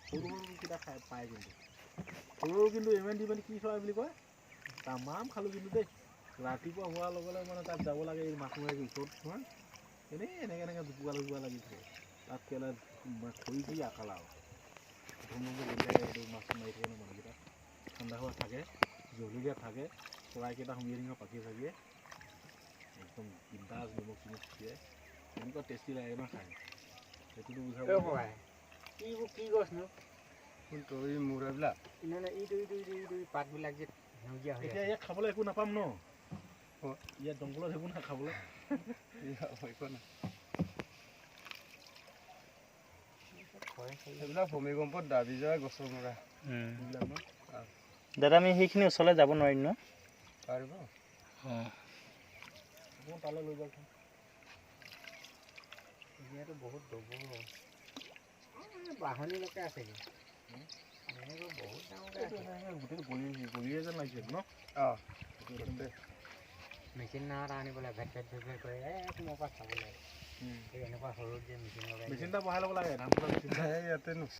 সৰু কিটা খাই পায় কিন্তু সৰু কিন্তু ইমান দি মানে কি চৰাই বুলি কয় তামাম খালোঁ কিন্তু দেই ৰাতিপুৱা হোৱাৰ লগে লগে মানে তাত যাব লাগে এই মাছ মাৰিৰ ওচৰত তোমাৰ এনেকৈ জোপোকা লাগিছে তাত কেলা খৰি কি আকালা এইটো মাছ মাৰি থাকে ন মানুহকেইটা ঠাণ্ডা হোৱা থাকে জলকীয়া থাকে চৰাইকেইটা সুমিয়াই পাখি চাকিয়ে একদম বিন্দাজ নিমখ চিমখ দিয়ে এনেকুৱা টেষ্টি লাগে ন খাই সেইটোতো বুজাব কি গছনো কোনটো এই মূৰাবিলাক ইটো পাতবিলাক যে সেউজীয়া হৈ এতিয়া ইয়াত খাবলৈ একো নাপাম ন ইয়াত জংঘলত একো না খাবলৈ এইবিলাক ভূমিকম্পত দাবি যোৱা গছৰ মূৰা এইবিলাক ন দাদা আমি সেইখিনি ওচৰলৈ যাব নোৱাৰিম ন পাৰিব তালৈ লৈ যাওকচোন এতিয়াতো বহুত ডবল বাঢ়নীলৈকে আছে বহুত ডাঙৰকৈ গোটেই গলিয়ে যেন লাগিছে ন মেচিন নাৱত আনিব লাগে ভেট ভেট ভেট ভেট কৰে তোমাৰ পৰা চাব লাগে এনেকুৱা সৰু যে মেচিন লগাই মেচিনটা বহাই ল'ব লাগে ধান কটা মেচিন ইয়াতে